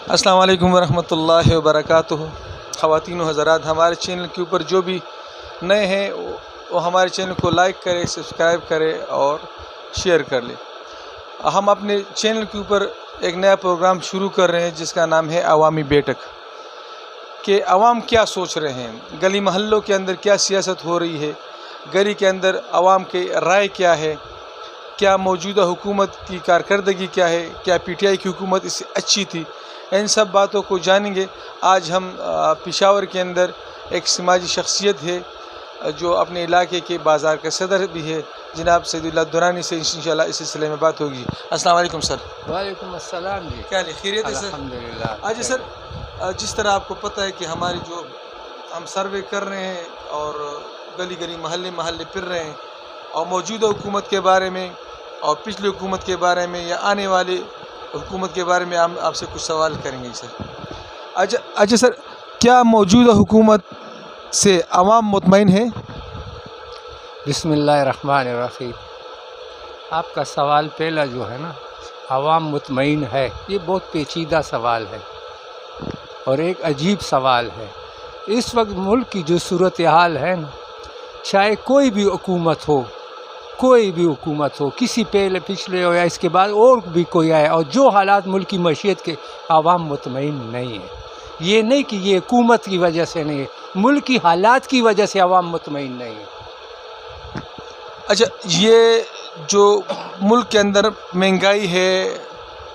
السلام علیکم ورحمۃ اللہ وبرکاتہ۔ خواتین و حضرات، ہمارے چینل کے اوپر جو بھی نئے ہیں وہ ہمارے چینل کو لائک کرے، سبسکرائب کرے اور شیئر کر لے۔ ہم اپنے چینل کے اوپر ایک نیا پروگرام شروع کر رہے ہیں جس کا نام ہے عوامی بیٹھک، کہ عوام کیا سوچ رہے ہیں، گلی محلوں کے اندر کیا سیاست ہو رہی ہے، گلی کے اندر عوام کی رائے کیا ہے، کیا موجودہ حکومت کی کارکردگی کیا ہے، کیا پی ٹی آئی کی حکومت اس سے اچھی تھی، ان سب باتوں کو جانیں گے۔ آج ہم پشاور کے اندر ایک سماجی شخصیت ہے جو اپنے علاقے کے بازار کا صدر بھی ہے، جناب سید اللہ درانی سے انشاءاللہ اس سلسلے میں بات ہوگی۔ السلام علیکم سر۔ وعلیکم السلام جی، کیا خیریت ہے سر؟ الحمدللہ۔ آج سر، جس طرح آپ کو پتہ ہے کہ ہماری جو ہم سروے کر رہے ہیں اور گلی گلی محلے پھر رہے ہیں اور موجودہ حکومت کے بارے میں اور پچھلی حکومت کے بارے میں یا آنے والی حکومت کے بارے میں ہم آپ سے کچھ سوال کریں گے سر۔ اچھا سر، کیا موجودہ حکومت سے عوام مطمئن ہے؟ بسم اللہ الرحمن الرحیم۔ آپ کا سوال پہلا جو ہے نا، عوام مطمئن ہے، یہ بہت پیچیدہ سوال ہے اور ایک عجیب سوال ہے۔ اس وقت ملک کی جو صورتحال ہے نا، چاہے کوئی بھی حکومت ہو، کسی پچھلے ہو یا اس کے بعد اور بھی کوئی آئے، اور جو حالات ملک کی معیشت کے، عوام مطمئن نہیں ہے۔ یہ نہیں کہ یہ حکومت کی وجہ سے نہیں ہے، ملک کی حالات کی وجہ سے عوام مطمئن نہیں ہے۔ اچھا، یہ جو ملک کے اندر مہنگائی ہے،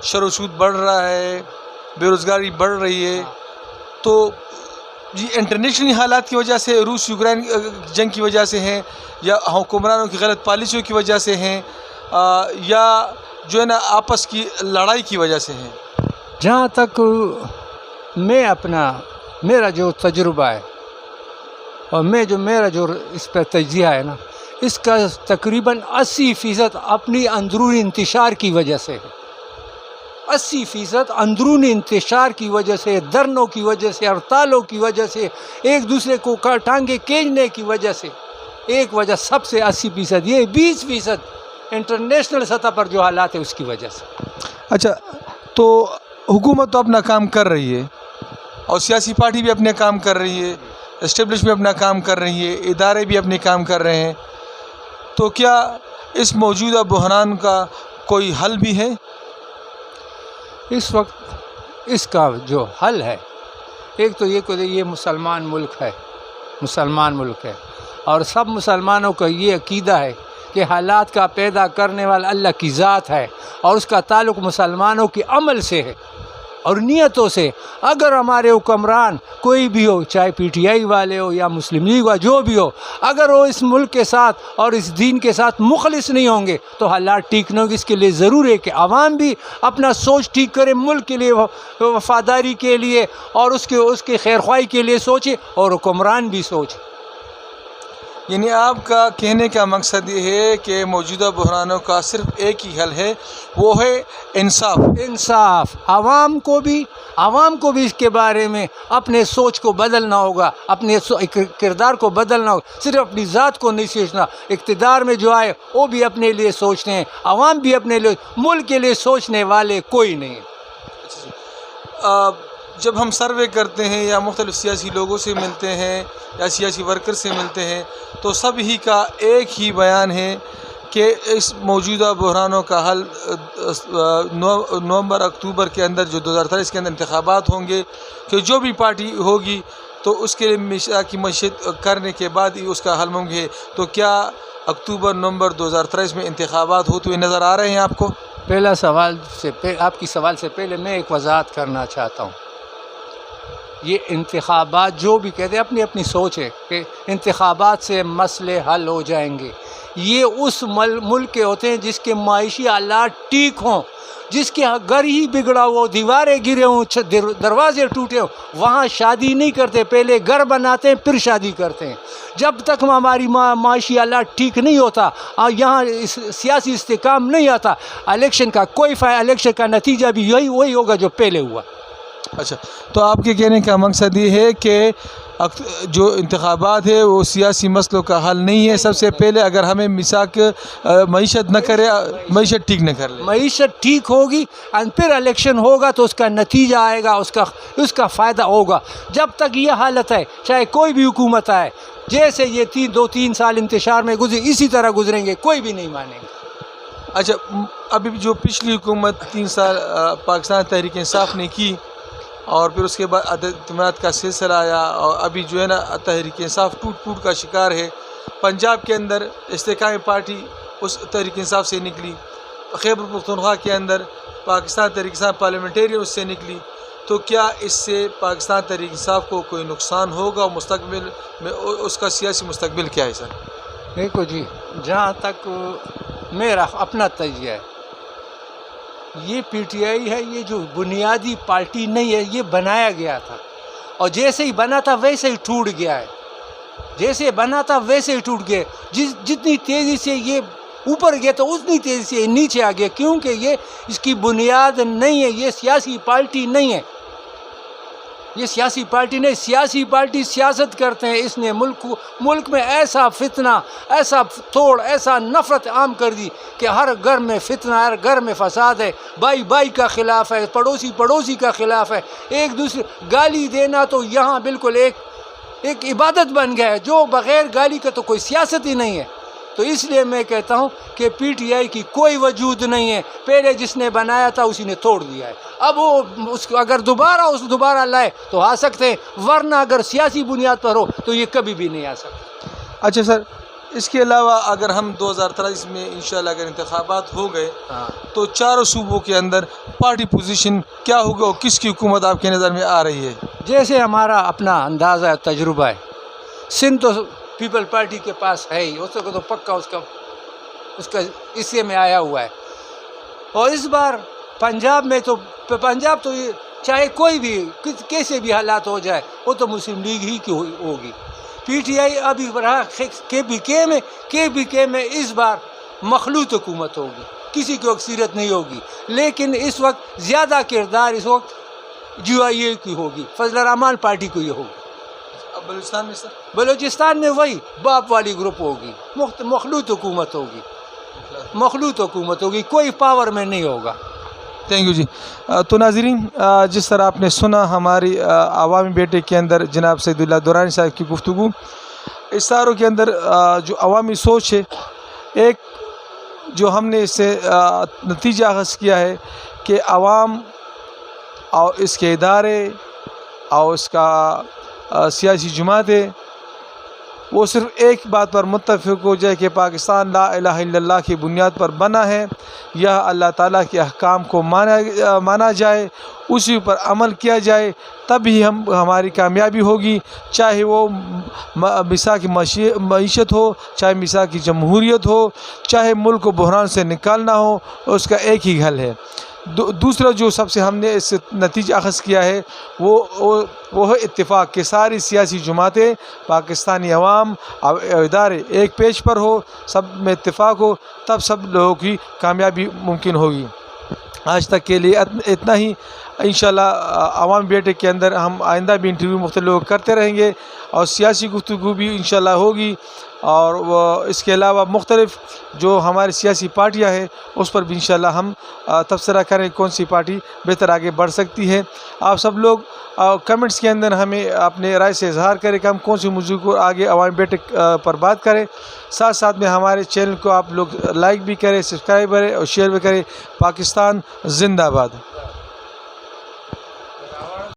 شر و سود بڑھ رہا ہے، بے روزگاری بڑھ رہی ہے، تو یہ انٹرنیشنل حالات کی وجہ سے، روس یوکرین جنگ کی وجہ سے ہیں، یا حکمرانوں کی غلط پالیسیوں کی وجہ سے ہیں، یا جو ہے نا آپس کی لڑائی کی وجہ سے ہیں؟ جہاں تک میرا جو تجربہ ہے اور میرا جو اس پر تجزیہ ہے نا، اس کا تقریباً 80% اپنی اندرونی انتشار کی وجہ سے ہے۔ 80% اندرونی انتشار کی وجہ سے، دھرنوں کی وجہ سے، ہڑتالوں کی وجہ سے، ایک دوسرے کو ٹانگے کھینچنے کی وجہ سے، ایک وجہ سب سے 80%، یہ 20% انٹرنیشنل سطح پر جو حالات ہے اس کی وجہ سے۔ اچھا، تو حکومت تو اپنا کام کر رہی ہے اور سیاسی پارٹی بھی اپنے کام کر رہی ہے، اسٹیبلش بھی اپنا کام کر رہی ہے، ادارے بھی اپنے کام کر رہے ہیں، تو کیا اس موجودہ بحران کا کوئی حل بھی ہے؟ اس وقت اس کا جو حل ہے، ایک تو یہ کہ یہ مسلمان ملک ہے اور سب مسلمانوں کا یہ عقیدہ ہے کہ حالات کا پیدا کرنے والا اللہ کی ذات ہے اور اس کا تعلق مسلمانوں کے عمل سے ہے اور نیتوں سے۔ اگر ہمارے حکمران کوئی بھی ہو، چاہے پی ٹی آئی والے ہو یا مسلم لیگ جو بھی ہو، اگر وہ اس ملک کے ساتھ اور اس دین کے ساتھ مخلص نہیں ہوں گے تو حالات ٹھیک نہیں ہوں گے۔ اس کے لیے ضرور ہے کہ عوام بھی اپنا سوچ ٹھیک کرے، ملک کے لیے وفاداری کے لیے اور اس کے خیرخواہی کے لیے سوچے، اور حکمران بھی سوچے۔ یعنی آپ کا کہنے کا مقصد یہ ہے کہ موجودہ بحرانوں کا صرف ایک ہی حل ہے، وہ ہے انصاف۔ عوام کو بھی اس کے بارے میں اپنے سوچ کو بدلنا ہوگا، اپنے کردار کو بدلنا ہوگا، صرف اپنی ذات کو نہیں سوچنا۔ اقتدار میں جو آئے وہ بھی اپنے لیے سوچتے ہیں، عوام بھی اپنے لیے، ملک کے لیے سوچنے والے کوئی نہیں۔ جب ہم سروے کرتے ہیں یا مختلف سیاسی لوگوں سے ملتے ہیں یا سیاسی ورکر سے ملتے ہیں تو سب ہی کا ایک ہی بیان ہے کہ اس موجودہ بحرانوں کا حل نومبر اکتوبر کے اندر، جو 2023 کے اندر انتخابات ہوں گے، کہ جو بھی پارٹی ہوگی تو اس کے لیے کی معیشت کرنے کے بعد ہی اس کا حل ممکن ہے۔ تو کیا اکتوبر نومبر 2023 میں انتخابات ہوتے ہوئے نظر آ رہے ہیں آپ کو؟ آپ کی سوال سے پہلے میں ایک وضاحت کرنا چاہتا ہوں۔ یہ انتخابات جو بھی کہتے ہیں، اپنی اپنی سوچ ہے کہ انتخابات سے مسئلے حل ہو جائیں گے۔ یہ اس ملک کے ہوتے ہیں جس کے معاشی حالات ٹھیک ہوں، جس کے گھر ہی بگڑا ہو، دیواریں گرے ہوں، دروازے ٹوٹے ہوں، وہاں شادی نہیں کرتے، پہلے گھر بناتے ہیں پھر شادی کرتے ہیں۔ جب تک ہماری معاشی حالات ٹھیک نہیں ہوتا اور یہاں سیاسی استحکام نہیں آتا، الیکشن کا نتیجہ بھی وہی ہوگا جو پہلے ہوا۔ اچھا، تو آپ کے کہنے کا مقصد یہ ہے کہ جو انتخابات ہے وہ سیاسی مسئلوں کا حل نہیں ہے. سب سے پہلے اگر ہمیں مساق معیشت نہ کرے، معیشت ٹھیک نہ کر لے، معیشت ٹھیک ہوگی اور پھر الیکشن ہوگا تو اس کا نتیجہ آئے گا، اس کا فائدہ ہوگا. جب تک یہ حالت ہے چاہے کوئی بھی حکومت آئے، جیسے یہ 2-3 سال انتشار میں گزرے اسی طرح گزریں گے، کوئی بھی نہیں مانیں گے. اچھا، ابھی جو پچھلی حکومت 3 سال پاکستان تحریک انصاف نے کی اور پھر اس کے بعد عدم اعتماد کا سلسلہ آیا، اور ابھی جو ہے نا تحریک انصاف ٹوٹ کا شکار ہے. پنجاب کے اندر استحکامی پارٹی اس تحریک انصاف سے نکلی، خیبر پختونخوا کے اندر پاکستان تحریک انصاف پارلیمنٹیرین اس سے نکلی. تو کیا اس سے پاکستان تحریک انصاف کو کوئی نقصان ہوگا مستقبل میں؟ اس کا سیاسی مستقبل کیا ہے سر؟ دیکھو جی، جہاں تک میرا اپنا تجزیہ ہے، یہ پی ٹی آئی ہے، یہ جو بنیادی پارٹی نہیں ہے، یہ بنایا گیا تھا اور جیسے ہی بنا تھا ویسے ہی ٹوٹ گیا ہے. جیسے بنا تھا ویسے ہی ٹوٹ گیا. جتنی تیزی سے یہ اوپر گیا تو اتنی تیزی سے یہ نیچے آ گیا، کیونکہ یہ اس کی بنیاد نہیں ہے. یہ سیاسی پارٹی نہیں ہے، یہ سیاسی پارٹی نہیں. سیاسی پارٹی سیاست کرتے ہیں. اس نے ملک میں ایسا فتنہ، ایسا توڑ، ایسا نفرت عام کر دی کہ ہر گھر میں فتنہ، ہر گھر میں فساد ہے. بھائی کا خلاف ہے، پڑوسی کا خلاف ہے. ایک دوسرے گالی دینا تو یہاں بالکل ایک عبادت بن گیا ہے. جو بغیر گالی کا تو کوئی سیاست ہی نہیں ہے. تو اس لیے میں کہتا ہوں کہ پی ٹی آئی کی کوئی وجود نہیں ہے. پہلے جس نے بنایا تھا اسی نے توڑ دیا ہے. اب وہ اگر دوبارہ لائے تو آ سکتے ہیں، ورنہ اگر سیاسی بنیاد پر ہو تو یہ کبھی بھی نہیں آ سکتا. اچھا سر، اس کے علاوہ اگر ہم 2023 میں انشاءاللہ اگر انتخابات ہو گئے تو چاروں صوبوں کے اندر پارٹی پوزیشن کیا ہوگا اور کس کی حکومت آپ کے نظر میں آ رہی ہے؟ جیسے ہمارا اپنا اندازہ تجربہ ہے، سندھ تو پیپل پارٹی کے پاس ہے ہی، اس کو تو پکا اس کا حصے میں آیا ہوا ہے. اور اس بار پنجاب تو چاہے کوئی بھی کیسے بھی حالات ہو جائے وہ تو مسلم لیگ ہی کی ہوگی. پی ٹی آئی ابھی رہا کے بی کے میں اس بار مخلوط حکومت ہوگی، کسی کو اکثریت نہیں ہوگی. لیکن اس وقت زیادہ کردار اس وقت جی آئی اے کی ہوگی، فضل الرحمان پارٹی کو یہ ہوگی. بلوچستان میں سر؟ بلوچستان میں وہی باپ والی گروپ ہوگی، مخلوط حکومت ہوگی، کوئی پاور میں نہیں ہوگا. تھینک یو جی. تو ناظرین، جس طرح آپ نے سنا ہماری عوامی بیٹے کے اندر جناب سعید اللہ درانی صاحب کی گفتگو، اس ساروں کے اندر جو عوامی سوچ ہے، ایک جو ہم نے اس سے نتیجہ اخذ کیا ہے کہ عوام اور اس کے ادارے اور اس کا سیاسی جماعتیں وہ صرف ایک بات پر متفق ہو جائے کہ پاکستان لا الہ الا اللہ کی بنیاد پر بنا ہے، یا اللہ تعالیٰ کے احکام کو مانا جائے، اسی پر عمل کیا جائے، تب ہی ہماری کامیابی ہوگی. چاہے وہ مساق معیشت ہو، چاہے مساق کی جمہوریت ہو، چاہے ملک کو بحران سے نکالنا ہو، اس کا ایک ہی حل ہے. دوسرا جو سب سے ہم نے اس سے نتیجہ اخذ کیا ہے وہ ہے اتفاق کہ ساری سیاسی جماعتیں، پاکستانی عوام اور ادارے ایک پیج پر ہو، سب میں اتفاق ہو، تب سب لوگوں کی کامیابی ممکن ہوگی. آج تک کے لیے اتنا ہی. انشاءاللہ عوام بیٹے کے اندر ہم آئندہ بھی انٹرویو مختلف لوگ کرتے رہیں گے اور سیاسی گفتگو بھی انشاءاللہ ہوگی. اور اس کے علاوہ مختلف جو ہماری سیاسی پارٹیاں ہیں اس پر بھی انشاءاللہ ہم تبصرہ کریں کون سی پارٹی بہتر آگے بڑھ سکتی ہے. آپ سب لوگ کمنٹس کے اندر ہمیں اپنے رائے سے اظہار کریں کہ ہم کون سی موضوع کو آگے عوامی بیٹھک پر بات کریں. ساتھ میں ہمارے چینل کو آپ لوگ لائک بھی کریں، سبسکرائب کریں اور شیئر بھی کریں. پاکستان زندہ باد.